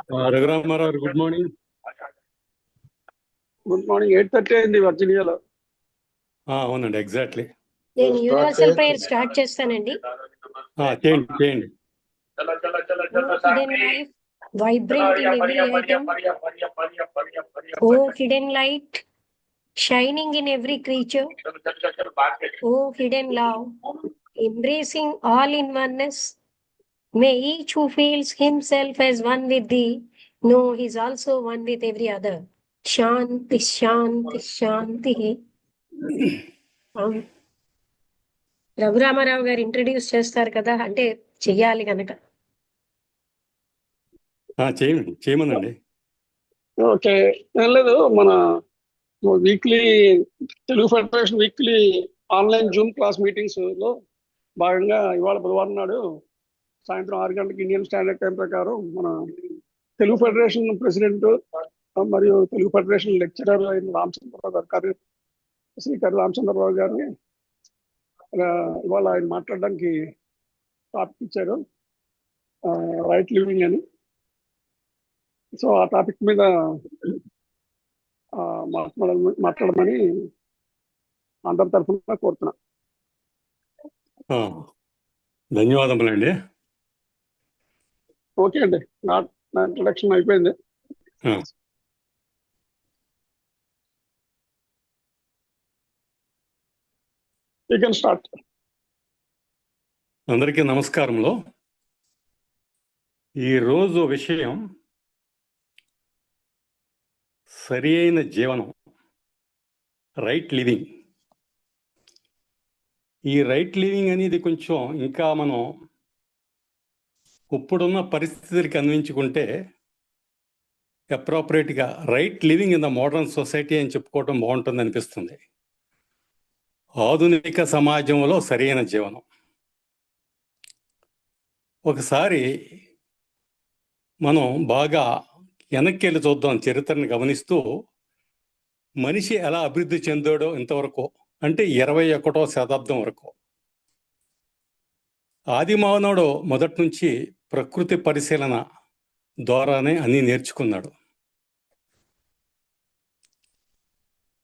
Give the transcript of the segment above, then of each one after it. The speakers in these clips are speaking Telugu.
Raghurama Rao good morning. Good morning. 8:30 అయింది వర్జీనియాలో. అవునండి, ఎగ్జాక్ట్లీ. నేను యూనివర్సల్ ప్రేయర్ స్టార్ట్ చేస్తానండి. చేయండి. Hidden life, vibrant in every atom. Oh, hidden light, shining in every creature. Oh, hidden love, embracing all in oneness. May each who feels himself as one with thee know he is also one with every other. Shanti, Shanti, Shanti. Raghurama Rao గారు ఇంట్రడ్యూస్ చేస్తారు కదా, అంటే చెయ్యాలి కనుక చేయమనండి. ఓకే, ఏం లేదు, మన weekly Telugu federation weekly online Zoom class meetings లో భాగంగా ఇవాళ బుధవారం నాడు సాయంత్రం 6 గంటలకు ఇండియన్ స్టాండర్డ్ టైం ప్రకారం మన తెలుగు ఫెడరేషన్ ప్రెసిడెంట్ మరియు తెలుగు ఫెడరేషన్ లెక్చరర్ అయిన రామచంద్రరావు గారు, శ్రీ కర్రి రామచంద్రరావు గారిని ఇవాళ ఆయన మాట్లాడడానికి టాపిక్ ఇచ్చారు, రైట్ లివింగ్ అని. సో ఆ టాపిక్ మీద మాట్లాడమని అందరి తరఫున కోరుతున్నా. ధన్యవాదములండి. ఓకే అండి, నా ఇంట్రడక్షన్ అయిపోయింది. You can start. అందరికీ నమస్కారములు. ఈరోజు విషయం సరి అయిన జీవనం, రైట్ లివింగ్. ఈ రైట్ లివింగ్ అనేది కొంచెం ఇంకా మనం ఇప్పుడున్న పరిస్థితులకి అన్వయించుకుంటే అప్రోప్రియేట్గా right living in the modern society అని చెప్పుకోవడం బాగుంటుంది అనిపిస్తుంది. ఆధునిక సమాజంలో సరైన జీవనం. ఒకసారి మనం బాగా వెనక్కి వెళ్ళి చూద్దాం, చరిత్రను గమనిస్తూ మనిషి ఎలా అభివృద్ధి చెందాడో ఇంతవరకు, అంటే 21వ శతాబ్దం వరకు. ఆది మానవుడు మొదటి నుంచి ప్రకృతి పరిశీలన ద్వారానే అన్నీ నేర్చుకున్నాడు.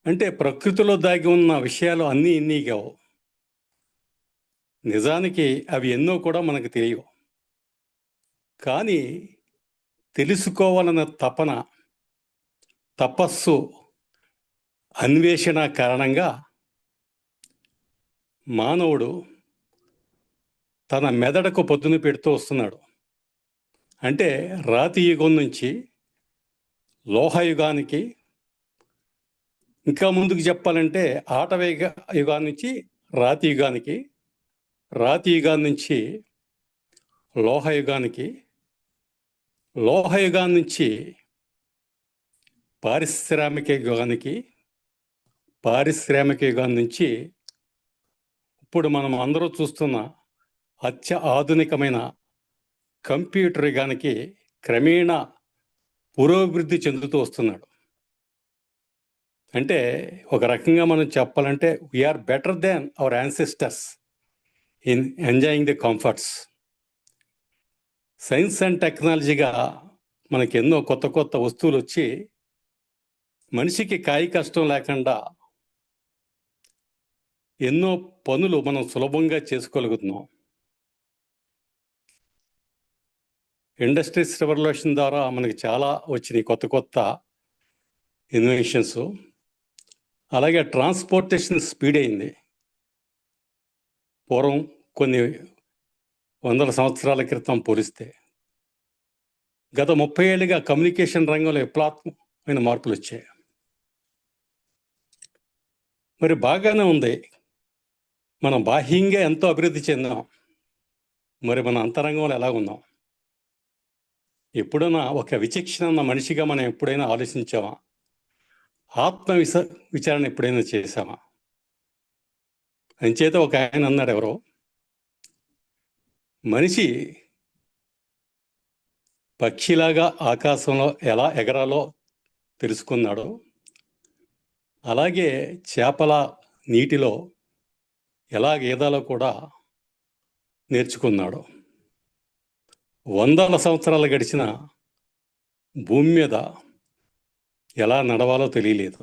అంటే ప్రకృతిలో దాగి ఉన్న విషయాలు అన్నీ ఇన్ని కావు, నిజానికి అవి ఎన్నో కూడా మనకు తెలియవు. కానీ తెలుసుకోవాలన్న తపన, తపస్సు, అన్వేషణ కారణంగా మానవుడు తన మెదడుకు పొద్దున పెడుతూ వస్తున్నాడు. అంటే రాతి యుగం నుంచి లోహయుగానికి, ఇంకా ముందుకు చెప్పాలంటే ఆటవేగ యుగాన్ని నుంచి రాతి యుగానికి, రాతి యుగాన్ని నుంచి లోహయుగానికి, లోహయుగాన్ని నుంచి పారిశ్రామిక యుగానికి, పారిశ్రామిక యుగాన్ని నుంచి ఇప్పుడు మనం అందరూ చూస్తున్న ఆధునికమైన కంప్యూటర్ యుగానికి క్రమేణా పురోభివృద్ధి చెందుతూ వస్తున్నాడు. అంటే ఒక రకంగా మనం చెప్పాలంటే we're better than our ancestors in enjoying the comforts. Science and టెక్నాలజీగా మనకి ఎన్నో కొత్త కొత్త వస్తువులు వచ్చి మనిషికి కాయ కష్టం లేకుండా ఎన్నో పనులు మనం సులభంగా చేసుకోగలుగుతున్నాం. ఇండస్ట్రీస్ రెవల్యూషన్ ద్వారా మనకి చాలా వచ్చినాయి కొత్త కొత్త ఇన్నోవేషన్స్. అలాగే ట్రాన్స్పోర్టేషన్ స్పీడ్ అయింది. పూర్వం కొన్ని వందల సంవత్సరాల క్రితం పోలిస్తే గత 30 ఏళ్ళుగా కమ్యూనికేషన్ రంగంలో విప్లవాత్మకమైన మార్పులు వచ్చాయి. మరి బాగానే ఉంది, మనం బాహ్యంగా ఎంతో అభివృద్ధి చెందాం. మరి మన అంతరంగంలో ఎలా ఉన్నాం? ఎప్పుడైనా ఒక విచక్షణ ఉన్న మనిషిగా మనం ఎప్పుడైనా ఆలోచించామా? విచారణ ఎప్పుడైనా చేశామా? అంచేత ఒక ఆయన అన్నాడు, ఎవరో మనిషి పక్షిలాగా ఆకాశంలో ఎలా ఎగరాలో తెలుసుకున్నాడో, అలాగే చేపల నీటిలో ఎలా ఈదాలో కూడా నేర్చుకున్నాడు. 100 సంవత్సరాలు గడిచిన భూమి మీద ఎలా నడవాలో తెలియలేదు,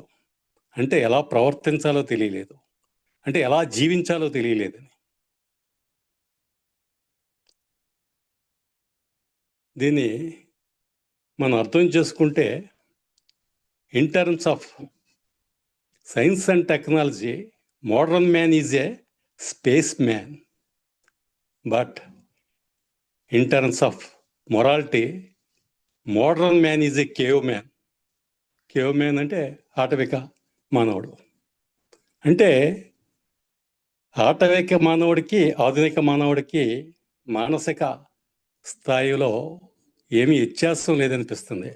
అంటే ఎలా ప్రవర్తించాలో తెలియలేదు, అంటే ఎలా జీవించాలో తెలియలేదని. దీన్ని మనం అర్థం చేసుకుంటే in terms of science and technology, modern man is a space man, but in terms of morality, modern man is a cave man. Cave man అంటే ఆటవిక మానవుడు. అంటే ఆటవిక మానవుడికి ఆధునిక మానవుడికి మానసిక స్థాయిలో ఏమీ వ్యత్యాసం లేదనిపిస్తుంది.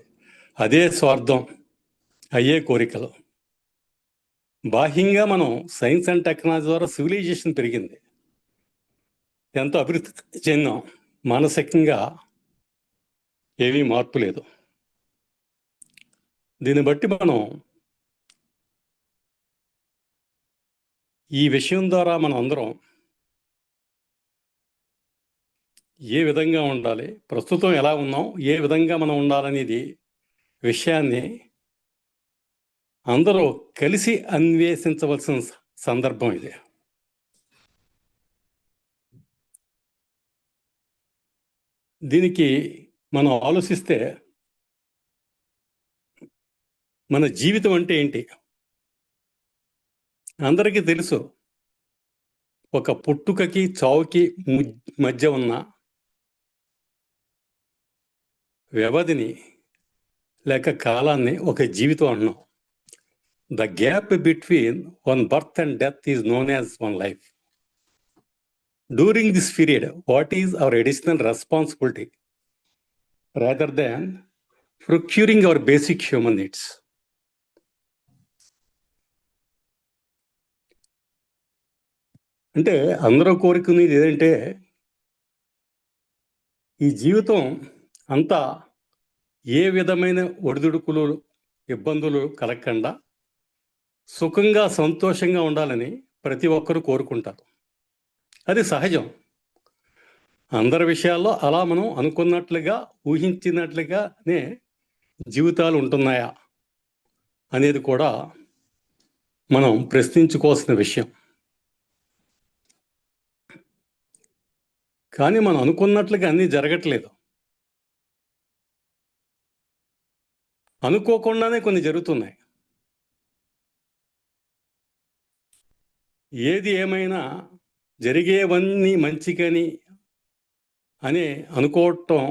అదే స్వార్థం, అయ్యే కోరికలు. బాహ్యంగా మనం సైన్స్ అండ్ టెక్నాలజీ ద్వారా సివిలైజేషన్ పెరిగింది, ఎంతో అభివృద్ధి చెందాం. మానసికంగా ఏమీ మార్పు లేదు. దీన్ని బట్టి మనం ఈ విషయం ద్వారా మనం అందరం ఏ విధంగా ఉండాలి, ప్రస్తుతం ఎలా ఉన్నాం, ఏ విధంగా మనం ఉండాలనేది విషయాన్ని అందరూ కలిసి అన్వేషించవలసిన సందర్భం ఇది. దీనికి మనం ఆలోచిస్తే మన జీవితం అంటే ఏంటి? అందరికీ తెలుసు, ఒక పుట్టుకకి చావుకి మధ్య ఉన్న వ్యవధిని లేక కాలాన్ని ఒక జీవితం అన్నాం. The gap between one birth and death is known as one life. During this period, what is our additional responsibility rather than procuring our basic human needs? అంటే అందరూ కోరుకునేది ఏదంటే ఈ జీవితం అంతా ఏ విధమైన ఒడిదుడుకులు, ఇబ్బందులు కలగకుండా సుఖంగా సంతోషంగా ఉండాలని ప్రతి ఒక్కరూ కోరుకుంటారు. అది సహజం. అందరి విషయాల్లో అలా మనం అనుకున్నట్లుగా, ఊహించినట్లుగానే జీవితాలు ఉంటున్నాయా అనేది కూడా మనం ప్రశ్నించుకోవాల్సిన విషయం. కానీ మనం అనుకున్నట్లుగా అన్నీ జరగట్లేదు. అనుకోకుండానే కొన్ని జరుగుతున్నాయి. ఏది ఏమైనా జరిగేవన్నీ మంచికని అని అనుకోవటం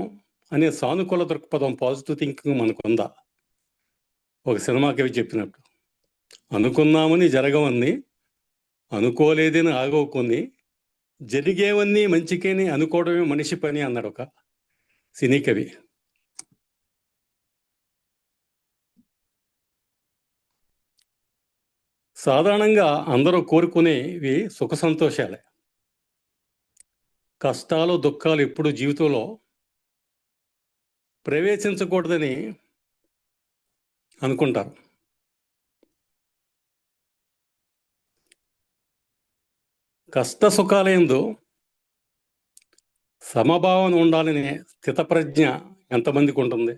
అనే సానుకూల దృక్పథం, పాజిటివ్ థింకింగ్ మనకుందా? ఒక సినిమా కవి చెప్పినట్టు, అనుకున్నామని జరగవన్నీ, అనుకోలేదని ఆగవుకొని, జరిగేవన్నీ మంచికని అనుకోవడమే మనిషి పని అన్నాడు ఒక సినీ కవి. సాధారణంగా అందరూ కోరుకునేవి సుఖ సంతోషాలే. కష్టాలు, దుఃఖాలు ఎప్పుడు జీవితంలో ప్రవేశించకూడదని అనుకుంటారు. కష్ట సుఖాలందు సమభావన ఉండాలనే స్థితప్రజ్ఞ ఎంతమందికి ఉంటుంది?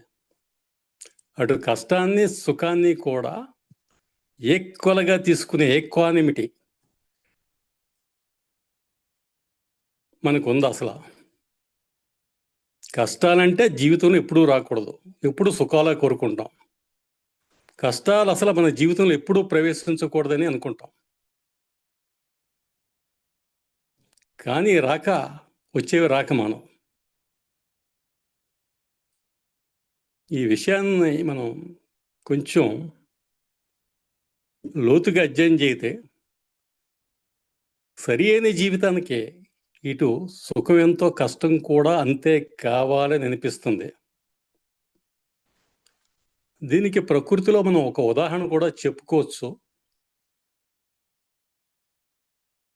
అటు కష్టాన్ని సుఖాన్ని కూడా ఈక్వల్గా తీసుకునే ఈక్వానిమిటీ మనకు ఉంది. అసలు కష్టాలంటే జీవితంలో ఎప్పుడూ రాకూడదు, ఎప్పుడు సుఖాలే కోరుకుంటాం. కష్టాలు అసలు మన జీవితంలో ఎప్పుడూ ప్రవేశించకూడదని అనుకుంటాం. కానీ వచ్చేవి రాక మనం ఈ విషయాన్ని మనం కొంచెం లోతుగా అధ్యయనం చేస్తే సరి అయిన జీవితానికి ఇటు సుఖం ఎంతో, కష్టం కూడా అంతే కావాలని అనిపిస్తుంది. దీనికి ప్రకృతిలో మనం ఒక ఉదాహరణ కూడా చెప్పుకోవచ్చు.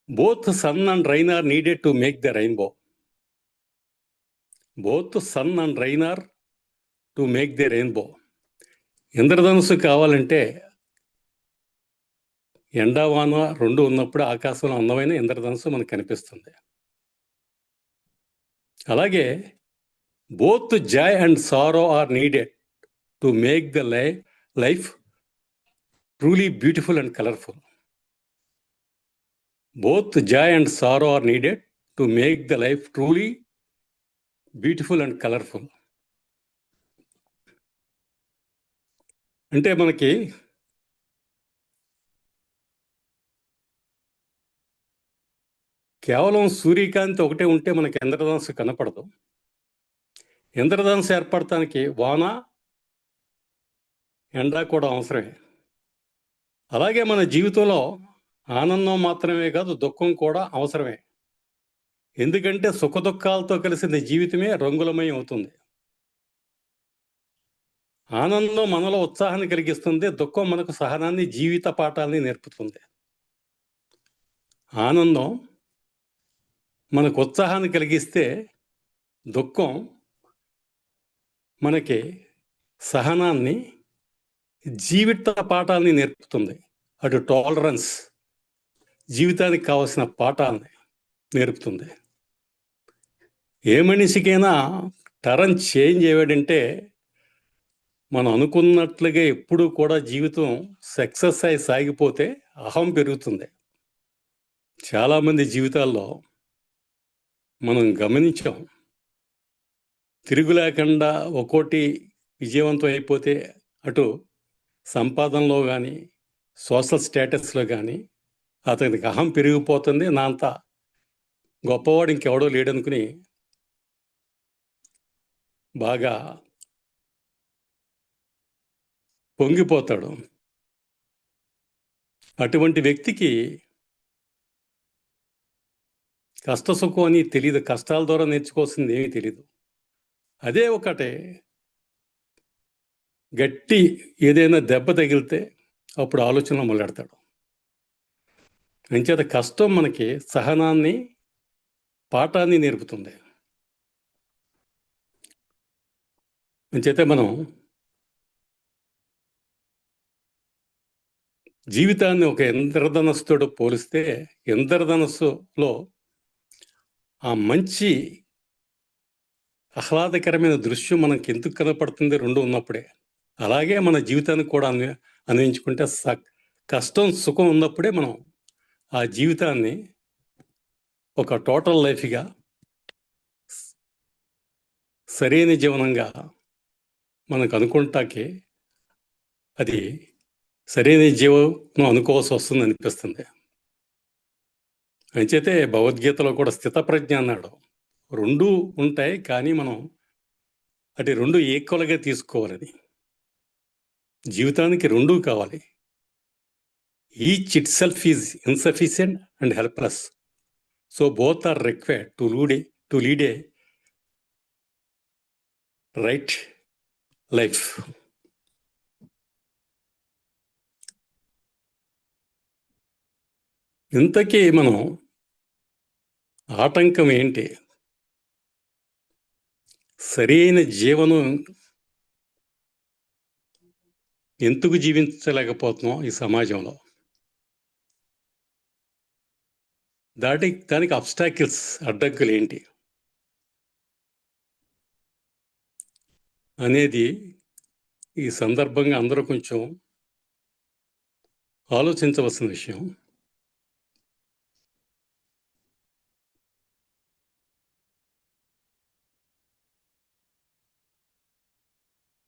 Both sun and rain are needed to make the rainbow. Both sun and rain are to make the rainbow. ఇంద్రధనుస్సు కావాలంటే ఎండావాన రెండు ఉన్నప్పుడు ఆకాశంలో అందమైన ఇంద్రధనుస్సు మనకు కనిపిస్తుంది. అలాగే both joy and sorrow are needed to make the life truly beautiful and colourful. Both joy and sorrow are needed to make the life truly beautiful and colourful. అంటే మనకి కేవలం సూర్యకాంతి ఒకటే ఉంటే మనకి ఇంద్రధనుస్సు కనపడదు. ఇంద్రధనుస్సు ఏర్పడటానికి వాన, ఎండ కూడా అవసరమే. అలాగే మన జీవితంలో ఆనందం మాత్రమే కాదు, దుఃఖం కూడా అవసరమే. ఎందుకంటే సుఖ దుఃఖాలతో కలిసిన జీవితమే రంగులమయం అవుతుంది. ఆనందం మనలో ఉత్సాహాన్ని కలిగిస్తుంది, దుఃఖం మనకు సహనాన్ని, జీవిత పాఠాలని నేర్పుతుంది. ఆనందం మనకు ఉత్సాహాన్ని కలిగిస్తే, దుఃఖం మనకి సహనాన్ని, జీవిత పాఠాలని నేర్పుతుంది. అటు టాలరెన్స్, జీవితానికి కావాల్సిన పాఠాలని నేర్పుతుంది. ఏ మనిషికైనా టర్న్ చేంజ్ అయ్యాడంటే మనం అనుకున్నట్లుగా ఎప్పుడూ కూడా జీవితం సక్సెస్ అయి సాగిపోతే అహం పెరుగుతుంది. చాలామంది జీవితాల్లో మనం గమనించాం, తిరుగు లేకుండా ఒక్కోటి విజయవంతం అయిపోతే అటు సంపాదనలో కానీ, సోషల్ స్టేటస్లో కానీ అతనికి అహం పెరిగిపోతుంది. నా అంత గొప్పవాడు ఇంకెవడో లేడనుకుని బాగా పొంగిపోతాడు. అటువంటి వ్యక్తికి కష్టసుఖం అని తెలియదు, కష్టాల ద్వారా నేర్చుకోవాల్సింది ఏమీ తెలీదు. అదే ఒకటే గట్టి ఏదైనా దెబ్బ తగిలితే అప్పుడు ఆలోచనలో మొదలెడతాడు. అంచేత కష్టం మనకి సహనాన్ని, పాఠాన్ని నేర్పుతుంది. అంచేత మనం జీవితాన్ని ఒక ఇంద్రధనస్సుతో పోలిస్తే, ఇంద్రధనస్సులో ఆ మంచి ఆహ్లాదకరమైన దృశ్యం మనకి ఎందుకు కనపడుతుంది? రెండు ఉన్నప్పుడే. అలాగే మన జీవితానికి కూడా అన్వయించుకుంటే కష్టం సుఖం ఉన్నప్పుడే మనం ఆ జీవితాన్ని ఒక టోటల్ లైఫ్గా, సరైన జీవనంగా మనకు అనుకుంటాకి అది సరైన జీవనం అనుకోవాల్సి వస్తుంది అనిపిస్తుంది. అంచేతే భగవద్గీతలో కూడా స్థితప్రజ్ఞ అన్నాడు. రెండూ ఉంటాయి, కానీ మనం అటు రెండు ఈక్వల్గా తీసుకోవాలని. జీవితానికి రెండూ కావాలి. Each itself is insufficient and helpless. So both are required to lead a right life. ఇంతకీ మనం ఆటంకం ఏంటి? సరైన జీవనం ఎందుకు జీవించలేకపోతున్నాం ఈ సమాజంలో? దానికి అబ్స్టాకిల్స్, అడ్డంకులు ఏంటి అనేది ఈ సందర్భంగా అందరూ కొంచెం ఆలోచించవలసిన విషయం.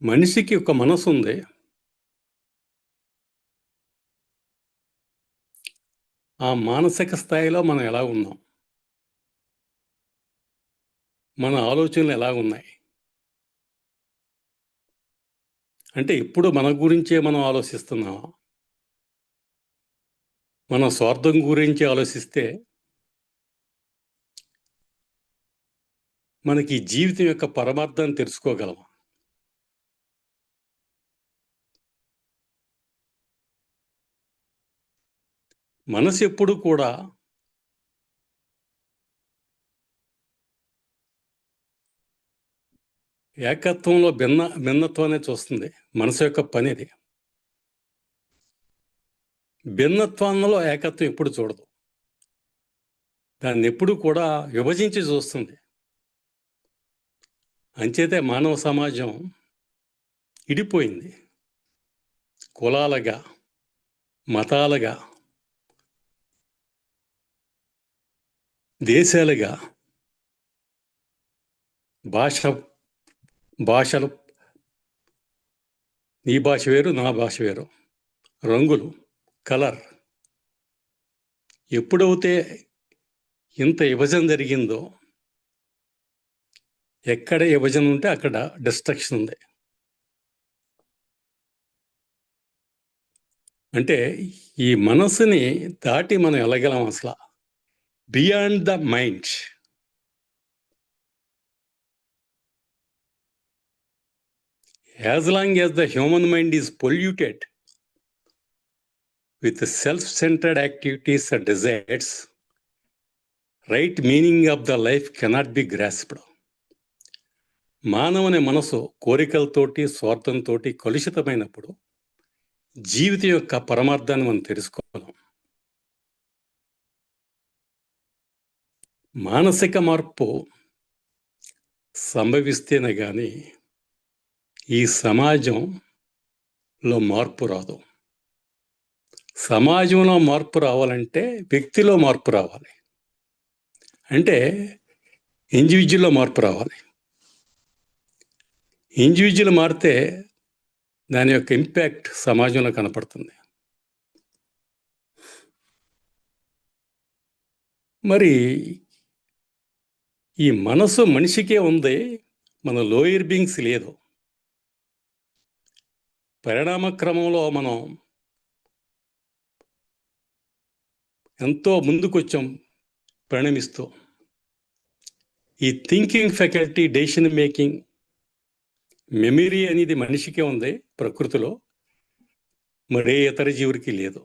మనిషికి ఒక మనసు ఉంది. ఆ మానసిక స్థాయిలో మనం ఎలా ఉన్నాం, మన ఆలోచనలు ఎలా ఉన్నాయి అంటే ఇప్పుడు మన గురించే మనం ఆలోచిస్తున్నాం. మన స్వార్థం గురించి ఆలోచిస్తే మనకి జీవితం యొక్క పరమార్థాన్ని తెలుసుకోగలం. మనసు ఎప్పుడు కూడా ఏకత్వంలో భిన్నత్వాన్ని చూస్తుంది. మనసు యొక్క పని అది. భిన్నత్వంలో ఏకత్వం ఎప్పుడు చూడదు. దాన్ని ఎప్పుడు కూడా విభజించి చూస్తుంది. అంచేతే మానవ సమాజం ఇడిపోయింది. కులాలుగా, మతాలుగా, దేశాలుగా, భాషలు, నీ భాష వేరు, నా భాష వేరు, రంగులు, కలర్. ఎప్పుడైతే ఇంత విభజన జరిగిందో, ఎక్కడ విభజన ఉంటే అక్కడ డిస్ట్రక్షన్ ఉంది. అంటే ఈ మనసుని దాటి మనం వెళ్ళగలం అసలు. Beyond the mind. As long as the human mind is polluted with self-centered activities and desires, right meaning of the life cannot be grasped. మానవుని మనసు కోరికలతోటి, స్వార్థంతో కలుషితమైనప్పుడు జీవితం యొక్క పరమార్థాన్ని మనం తెలుసుకోవాలి. మానసిక మార్పు సంభవిస్తేనే కానీ ఈ సమాజంలో మార్పు రాదు. సమాజంలో మార్పు రావాలంటే వ్యక్తిలో మార్పు రావాలి, అంటే ఇండివిజువల్లో మార్పు రావాలి. ఇండివిజువల్ మారితే దాని యొక్క ఇంపాక్ట్ సమాజంలో కనపడుతుంది. మరి ఈ మనసు మనిషికే ఉంది, మన లోయర్ బీయింగ్స్ లేదు. పరిణామ క్రమంలో మనం ఎంతో ముందుకొచ్చాం పరిణమిస్తూ. ఈ thinking faculty, decision making, memory అనేది మనిషికే ఉంది ప్రకృతిలో, మరే ఇతర జీవుడికి లేదు.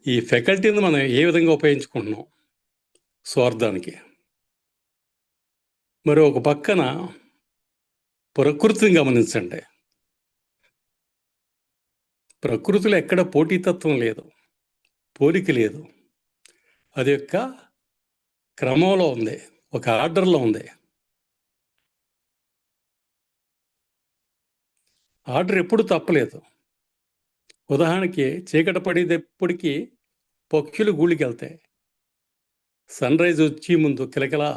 ఈ ఫ్యాకల్టీని మనం ఏ విధంగా ఉపయోగించుకుంటున్నాం స్వార్థానికి. మరి ఒక పక్కన ప్రకృతిని గమనించండి. ప్రకృతిలో ఎక్కడ పోటీతత్వం లేదు, పోలిక లేదు. అది యొక్క క్రమంలో ఉంది, ఒక ఆర్డర్లో ఉంది. ఆర్డర్ ఎప్పుడు తప్పలేదు. ఉదాహరణకి చీకటి పడేటప్పటికీ పక్షులు గూళ్ళకి వెళ్తాయి. సన్ రైజ్ వచ్చి ముందు కిలకిలా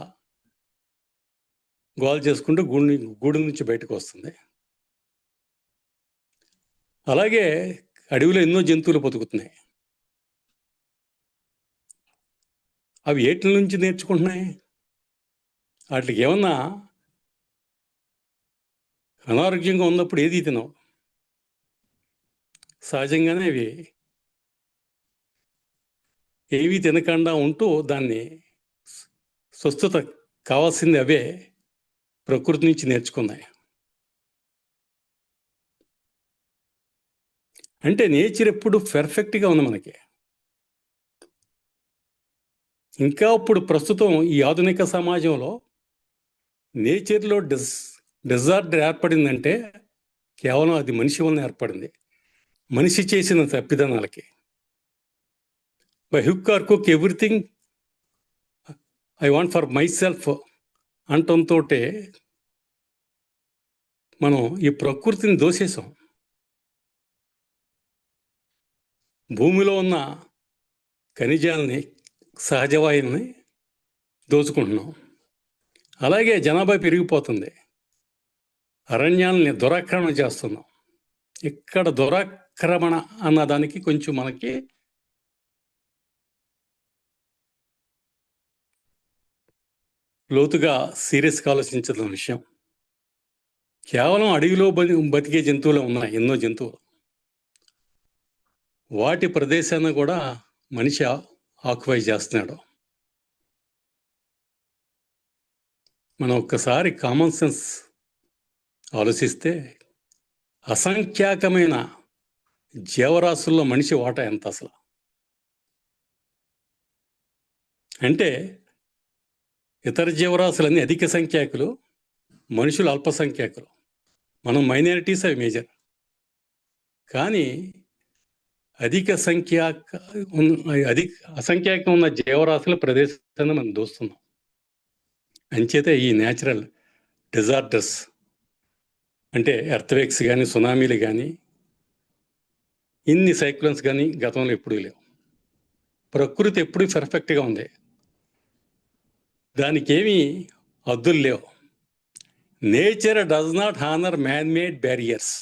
గోల్ చేసుకుంటూ గూడు నుంచి బయటకు వస్తుంది. అలాగే అడవిలో ఎన్నో జంతువులు బతుకుతున్నాయి. అవి ఏట్ల నుంచి నేర్చుకుంటున్నాయి? వాటికి ఏమన్నా అనారోగ్యంగా ఉన్నప్పుడు ఏది తినవు. సహజంగానే అవి ఏవి తినకుండా ఉంటూ దాన్ని స్వస్థత కావాల్సింది అవే ప్రకృతి నుంచి నేర్చుకున్నాయి. అంటే నేచర్ ఎప్పుడు పర్ఫెక్ట్గా ఉంది మనకి. ఇంకా ఇప్పుడు ప్రస్తుతం ఈ ఆధునిక సమాజంలో నేచర్లో డిజార్డర్ ఏర్పడిందంటే కేవలం అది మనిషి వలన ఏర్పడింది, మనిషి చేసిన తప్పిదనాలకి. బై హుక్ ఆర్ కుక్ everything I want for my self అంటంతో మనం ఈ ప్రకృతిని దోసేసాం. భూమిలో ఉన్న ఖనిజాలని, సహజవాయుల్ని దోచుకుంటున్నాం. అలాగే జనాభా పెరిగిపోతుంది, అరణ్యాలని దురాక్రమణ చేస్తున్నాం. ఇక్కడ దురాక్రమణ అన్నదానికి కొంచెం మనకి లోతుగా సీరియస్గా ఆలోచించిన విషయం. కేవలం అడవిలో బతికే జంతువులు ఉన్నాయి, ఎన్నో జంతువులు. వాటి ప్రదేశాన్ని కూడా మనిషి ఆక్యుపై చేస్తున్నాడు. మనం ఒక్కసారి కామన్ సెన్స్ ఆలోచిస్తే అసంఖ్యాకమైన జీవరాశుల్లో మనిషి వాటా ఎంత అసలు? అంటే ఇతర జీవరాశులన్నీ అధిక సంఖ్యాకులు, మనుషులు అల్పసంఖ్యాకులు. మనం మైనారిటీస్, అవి మేజర్. కానీ అసంఖ్యాకం ఉన్న జీవరాశుల ప్రదేశాన్ని మనం దోస్తున్నాం. అంచేతే ఈ న్యాచురల్ డిజార్డర్స్ అంటే ఎర్త్వేక్స్ కానీ, సునామీలు కానీ, ఇన్ని సైక్లోన్స్ కానీ గతంలో ఎప్పుడూ లేవు. ప్రకృతి ఎప్పుడూ పర్ఫెక్ట్గా ఉంది, దానికి ఏమీ హద్దులు లేవు. Nature does not honour man made barriers.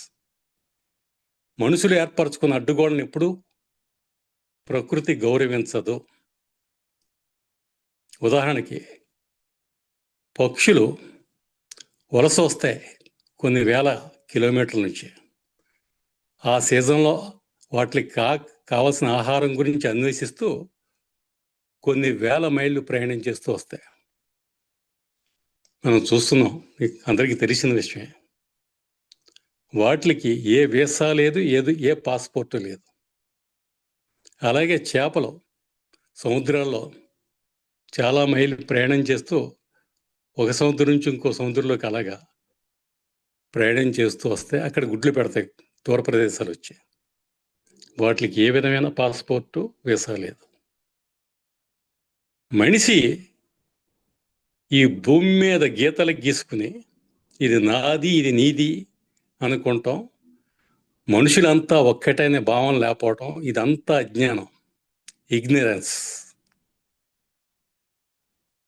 మనుషులు ఏర్పరచుకున్న అడ్డుగోడలను ఎప్పుడు ప్రకృతి గౌరవించదు. ఉదాహరణకి పక్షులు వలస వస్తాయి కొన్ని వేల కిలోమీటర్ల నుంచి. ఆ సీజన్లో వాటికి కావలసిన ఆహారం గురించి అన్వేషిస్తూ కొన్ని వేల మైళ్ళు ప్రయాణం చేస్తూ వస్తాయి. మనం చూస్తున్నాం, అందరికీ తెలిసిన విషయమే. వాటికి ఏ వీసా లేదు, ఏ పాస్పోర్టు లేదు. అలాగే చేపలు సముద్రాల్లో చాలా మైళ్ళు ప్రయాణం చేస్తూ ఒక సముద్రం నుంచి ఇంకో సముద్రంలోకి అలాగా ప్రయాణం చేస్తూ వస్తే అక్కడ గుడ్లు పెడతాయి దూర ప్రదేశాలు వచ్చి. వాటికి ఏ విధమైన పాస్పోర్టు, వీసా లేదు. మనిషి ఈ భూమి మీద గీతలు గీసుకుని ఇది నాది, ఇది నీది అనుకుంటాం. మనుషులంతా ఒక్కటైన భావం లేకపోవటం, ఇదంతా అజ్ఞానం, ఇగ్నరెన్స్.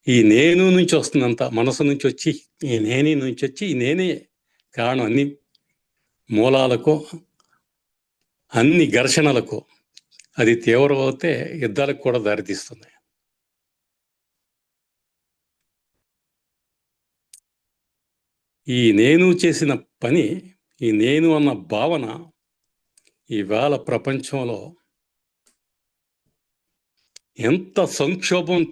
ఈ నేను నుంచి వస్తుందంతా, మనసు నుంచి వచ్చి, ఈ నేనే నుంచి వచ్చి, ఈ నేనే కారణం అన్ని మూలాలకు, అన్ని ఘర్షణలకు. అది తీవ్రమైతే యుద్ధాలకు కూడా దారితీస్తుంది. ఈ నేను చేసిన పని, ఈ నేను అన్న భావన ఈవేళ ప్రపంచంలో ఎంత సంక్షోభం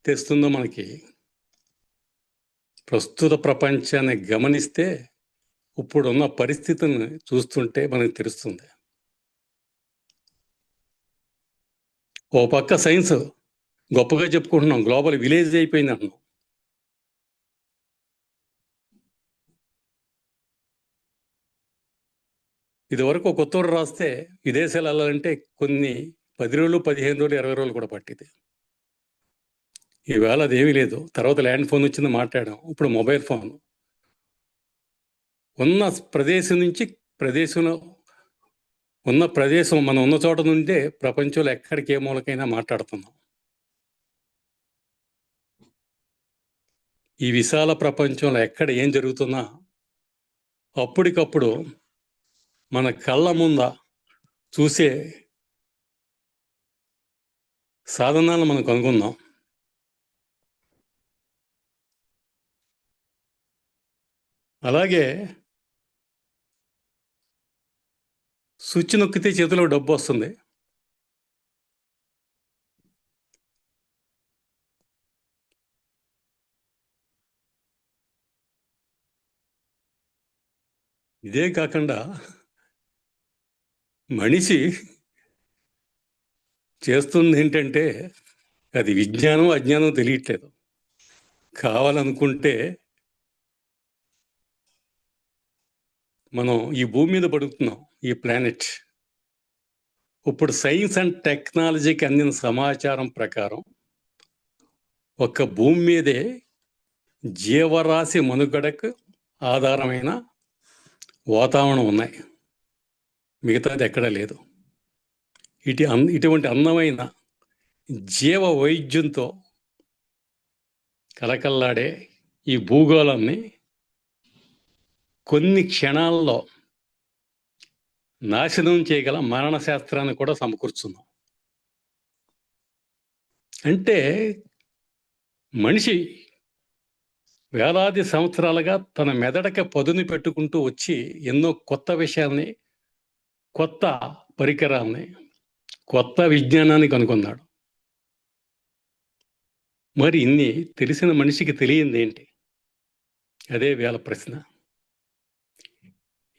తెస్తుందో మనకి ప్రస్తుత ప్రపంచాన్ని గమనిస్తే, ఇప్పుడున్న పరిస్థితిని చూస్తుంటే మనకు తెలుస్తుంది. ఓ పక్క సైన్స్ గొప్పగా చెప్పుకుంటున్నాం, గ్లోబల్ విలేజ్ అయిపోయింది అంటున్నాం. ఇదివరకు ఒక ఉత్తరం రాస్తే విదేశాలు వెళ్ళాలంటే కొన్ని 10 రోజులు, 15 రోజులు, 20 రోజులు కూడా పట్టింది. ఈవేళ అదేమీ లేదు. తర్వాత ల్యాండ్ ఫోన్ వచ్చింది, మాట్లాడాం. ఇప్పుడు మొబైల్ ఫోన్. ఉన్న ప్రదేశం నుంచి ప్రదేశంలో ఉన్న ప్రదేశం, మనం ఉన్న చోట నుండే ప్రపంచంలో ఎక్కడికి ఏ మూలకైనా మాట్లాడుతున్నాం. ఈ విశాల ప్రపంచంలో ఎక్కడ ఏం జరుగుతున్నా అప్పటికప్పుడు మన కళ్ళ ముంద చూసే సాధనాలను మనం కనుగొన్నాం. అలాగే స్విచ్ నొక్కితే చేతిలో డబ్బు వస్తుంది. ఇదే కాకుండా మనిషి చేస్తుంది ఏంటంటే, అది విజ్ఞానం అజ్ఞానం తెలియట్లేదు. కావాలనుకుంటే మనం ఈ భూమి మీద పడుతున్నాం, ఈ ప్లానెట్. ఇప్పుడు సైన్స్ అండ్ టెక్నాలజీకి అందిన సమాచారం ప్రకారం ఒక్క భూమి మీదే జీవరాశి మనుగడకు ఆధారమైన వాతావరణం ఉన్నాయి, మిగతాది ఎక్కడా లేదు. ఇటువంటి అందమైన జీవ వైద్యంతో కలకల్లాడే ఈ భూగోళాన్ని కొన్ని క్షణాల్లో నాశనం చేయగల మరణ శాస్త్రాన్ని కూడా సమకూర్చున్నాం. అంటే మనిషి వేలాది సంవత్సరాలుగా తన మెదడుకి పదును పెట్టుకుంటూ వచ్చి ఎన్నో కొత్త విషయాల్ని, కొత్త పరికరాల్ని, కొత్త విజ్ఞానాన్ని కనుగొన్నాడు. మరి ఇన్ని తెలిసిన మనిషికి తెలియంది ఏంటి? అదే వేళ ప్రశ్న.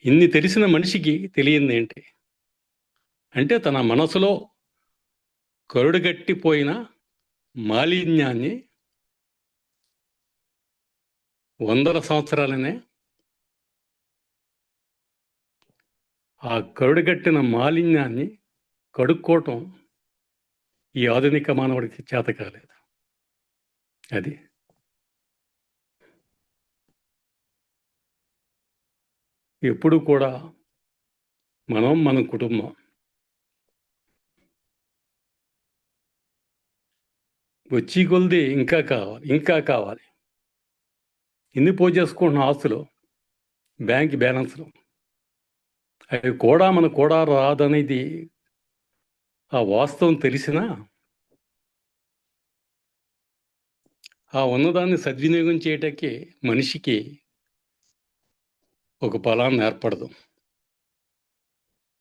ఇన్ని తెలిసిన మనిషికి తెలియంది ఏంటి అంటే, తన మనసులో కరుడుగట్టిపోయిన మాలిన్యాన్ని వందల సంవత్సరాలనే ఆ కరుడుగట్టిన మాలిన్యాన్ని కడుక్కోవటం ఈ ఆధునిక మానవుడికి చేత కాలేదు. అది ఎప్పుడు కూడా మనం మన కుటుంబం వచ్చి కొలిది ఇంకా కావాలి, ఇంకా కావాలి. ఎన్ని పోజేసుకుంటున్న ఆస్తులు, బ్యాంక్ బ్యాలెన్స్లు, అవి కూడా మనకు కూడా రాదనేది ఆ వాస్తవం తెలిసినా ఆ ఉన్నదాన్ని సద్వినియోగం చేయటానికి మనిషికి ఒక బలాన్ని ఏర్పడదు.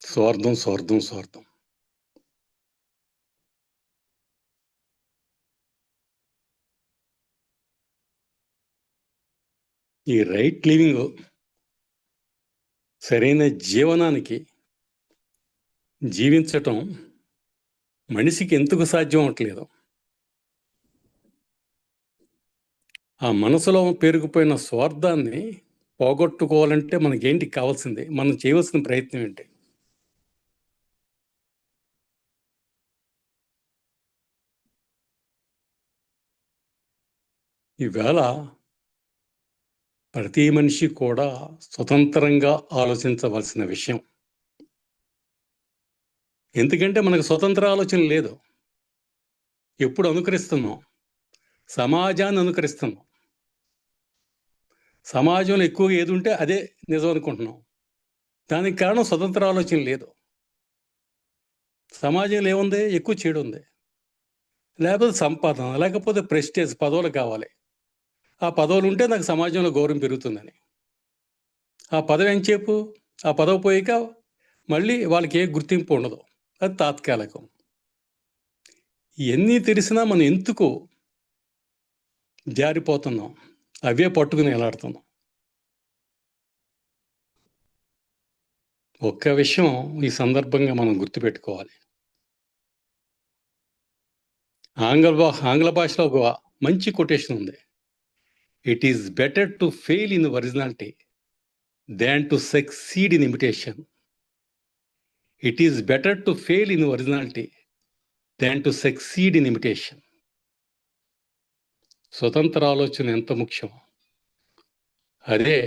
స్వార్థం స్వార్థం స్వార్థం. ఈ రైట్ లివింగ్ సరైన జీవనానికి జీవించటం మనిషికి ఎందుకు సాధ్యం అవట్లేదు? ఆ మనసులో పేరుకుపోయిన స్వార్థాన్ని పోగొట్టుకోవాలంటే మనకేంటి కావాల్సింది? మనం చేయవలసిన ప్రయత్నం ఏంటి? ఈవేళ ప్రతి మనిషి కూడా స్వతంత్రంగా ఆలోచించవలసిన విషయం. ఎందుకంటే మనకు స్వతంత్ర ఆలోచన లేదు. ఎప్పుడు అనుకరిస్తున్నాం? సమాజాన్ని అనుకరిస్తున్నాం. సమాజంలో ఎక్కువగా ఏది ఉంటే అదే నిజం అనుకుంటున్నాం. దానికి కారణం స్వతంత్ర ఆలోచన లేదు. సమాజంలో ఏముంది? ఎక్కువ చెడు ఉంది, లేకపోతే సంపాదన, లేకపోతే ప్రెస్టేజ్, పదవులు కావాలి. ఆ పదవులు ఉంటే నాకు సమాజంలో గౌరవం పెరుగుతుందని. ఆ పదవి ఎంతసేపు? ఆ పదవి పోయాక మళ్ళీ వాళ్ళకి ఏ గుర్తింపు ఉండదు, అది తాత్కాలికం. ఇవన్నీ తెలిసినా మనం ఎందుకు జారిపోతున్నాం? అవే పట్టుకుని ఎలాడుతున్నాం. ఒక్క విషయం ఈ సందర్భంగా మనం గుర్తుపెట్టుకోవాలి. ఆంగ్ల భాషలో ఒక మంచి కొటేషన్ ఉంది. It is better to fail in originality than to succeed in imitation. It is better to fail in originality than to succeed in imitation. స్వతంత్ర ఆలోచన ఎంత ముఖ్యం. అదే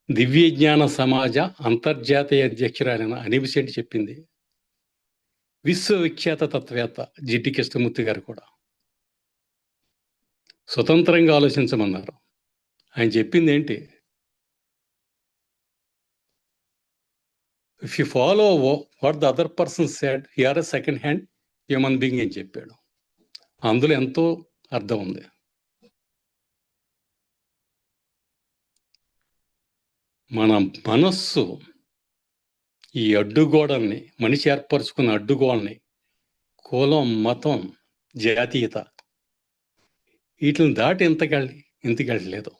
దివ్య జ్ఞాన సమాజ అంతర్జాతీయ అధ్యక్షురాలైన అనిబిసెంట్ చెప్పింది. విశ్వవిఖ్యాత తత్వవేత్త జిడ్డి కృష్ణమూర్తి గారు కూడా స్వతంత్రంగా ఆలోచించమన్నారు. ఆయన చెప్పింది ఏంటి? If you follow what the other person said you are a second hand human being అని చెప్పాడు. అందులో ఎంతో అర్థం ఉంది. మన మనస్సు ఈ అడ్డుగోడల్ని, మనిషి ఏర్పరచుకున్న అడ్డుగోడల్ని, కులం, మతం, జాతీయత, వీటిని దాటి ఇంతకెళ్ళలేదు.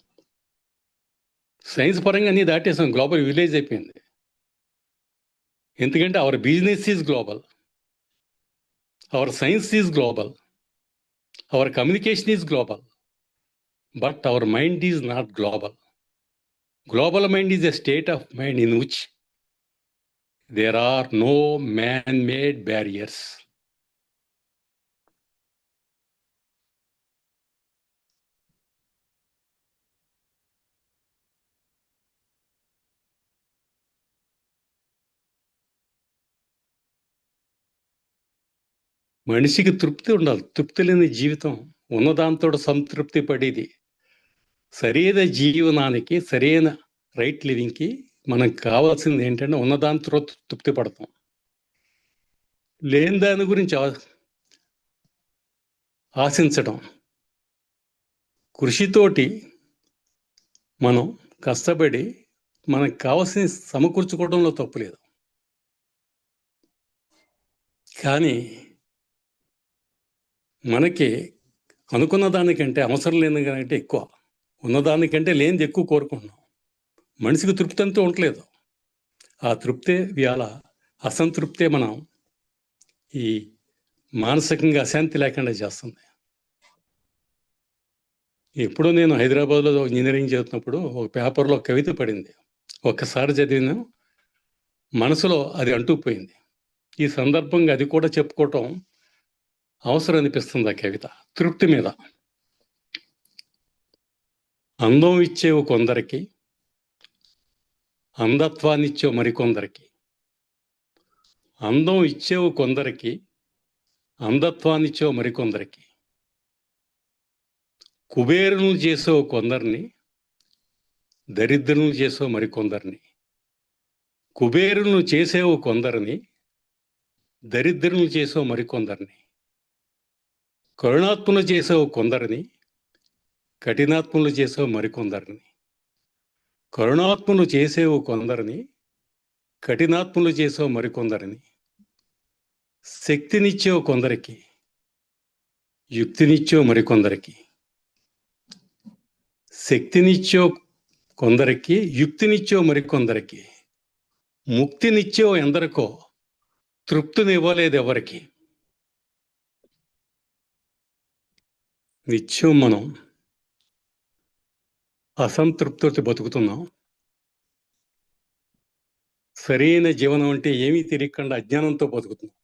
సైన్స్ పరంగా అన్నీ దాటేసాం. గ్లోబల్ విలేజ్ అయిపోయింది. ఎందుకంటే our business is global, our science is global, our communication is global, but our mind is not global. Global mind is a state of mind in which there are no man-made barriers. మనిషికి తృప్తి ఉండాలి. తృప్తి లేని జీవితం, ఉన్నదాంతో సంతృప్తి పడేది. సరైన జీవనానికి, సరైన రైట్ లివింగ్కి మనకు కావాల్సింది ఏంటంటే ఉన్నదాంతో తృప్తి పడతాం. లేని దాని గురించి ఆశించడం. కృషితోటి మనం కష్టపడి మనకు కావాల్సిన సమకూర్చుకోవడంలో తప్పులేదు. కానీ మనకి అనుకున్న దానికంటే అవసరం లేని దానికంటే ఎక్కువ, ఉన్నదానికంటే లేనిది ఎక్కువ కోరుకుంటున్నాం. మనిషికి తృప్తి అంతా ఉండలేదు. ఆ తృప్తే ఇవాళ అసంతృప్తే మనం ఈ మానసికంగా అశాంతి లేకుండా చేస్తుంది. ఎప్పుడో నేను హైదరాబాద్లో ఇంజనీరింగ్ చదువుతున్నప్పుడు ఒక పేపర్లో కవిత పడింది. ఒక్కసారి చదివిన మనసులో అది అంటుకుపోయింది. ఈ సందర్భంగా అది కూడా చెప్పుకోవటం అవసరం అనిపిస్తుంది. ఆ కవిత తృప్తి మీద. అందం ఇచ్చేవి కొందరికి, అంధత్వాన్ని ఇచ్చావు మరికొందరికి. అందం ఇచ్చావు కొందరికి, అంధత్వాన్ని ఇచ్చావు మరికొందరికి. కుబేరులను చేసావు కొందరిని, దరిద్రులను చేసావు మరికొందరిని. కుబేరులను చేసావు కొందరిని, దరిద్రులను చేసావు మరికొందరిని. కరుణాత్మలు చేసావు కొందరిని, కఠినాత్మలు చేసావు మరికొందరిని. కరుణాత్మలు చేసేవు కొందరిని, కఠినాత్మలు చేసావు మరికొందరిని. శక్తినిచ్చావు కొందరికి, యుక్తినిచ్చావు మరికొందరికి. శక్తినిచ్చావు కొందరికి, యుక్తినిచ్చావు మరికొందరికి. ముక్తినిచ్చావు ఎందరికో, తృప్తినివ్వలేదు ఎవరికి. నిత్యం మనం అసంతృప్తితో బతుకుతున్నాం. సరైన జీవనం అంటే ఏమీ తెలియకుండా అజ్ఞానంతో బతుకుతున్నాం.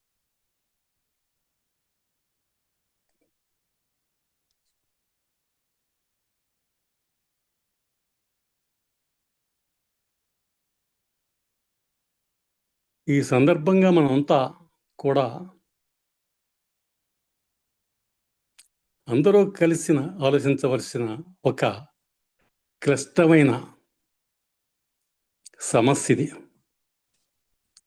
ఈ సందర్భంగా మనమంతా కూడా అందరూ కలిసి ఆలోచించవలసిన ఒక క్లిష్టమైన సమస్య ఇది.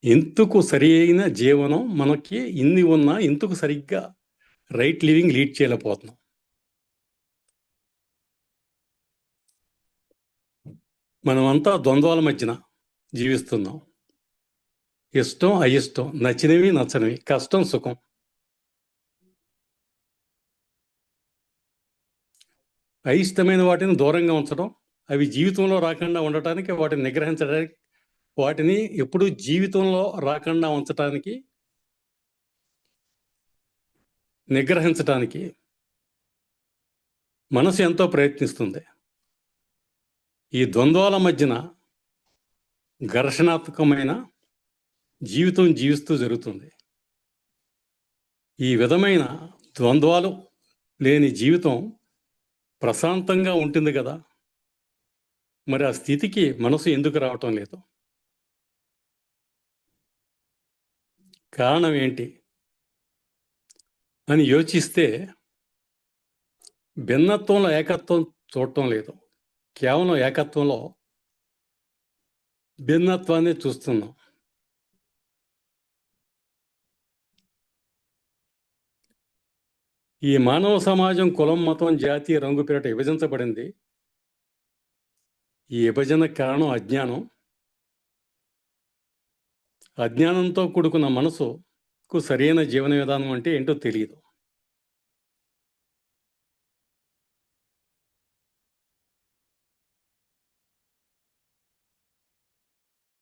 ఎందుకు సరి అయిన జీవనం మనకి ఇన్ని ఉన్నా ఎందుకు సరిగ్గా రైట్ లివింగ్ లీడ్ చేయలేకపోతున్నాం? మనమంతా ద్వంద్వాల మధ్యన జీవిస్తున్నాం. ఇష్టం అయిష్టం, నచ్చినవి నచ్చనివి, కష్టం సుఖం. అయిష్టమైన వాటిని దూరంగా ఉంచడం, అవి జీవితంలో రాకుండా ఉండటానికి, వాటిని నిగ్రహించడానికి, వాటిని ఎప్పుడూ జీవితంలో రాకుండా ఉంచటానికి, నిగ్రహించటానికి మనసు ఎంతో ప్రయత్నిస్తుంది. ఈ ద్వంద్వాల మధ్యన ఘర్షణాత్మకమైన జీవితం జీవిస్తూ జరుగుతుంది. ఈ విధమైన ద్వంద్వాలు లేని జీవితం ప్రశాంతంగా ఉంటుంది కదా. మరి ఆ స్థితికి మనసు ఎందుకు రావటం లేదు? కారణం ఏంటి అని యోచిస్తే భిన్నత్వంలో ఏకత్వం చూడటం లేదు. కేవలం ఏకత్వంలో భిన్నత్వాన్ని చూస్తున్నాం. ఈ మానవ సమాజం కులం, మతం, జాతి, రంగు పేరిట విభజించబడింది. ఈ విభజన కారణం అజ్ఞానం. అజ్ఞానంతో కూడుకున్న మనసుకు సరైన జీవన విధానం అంటే ఏంటో తెలియదు.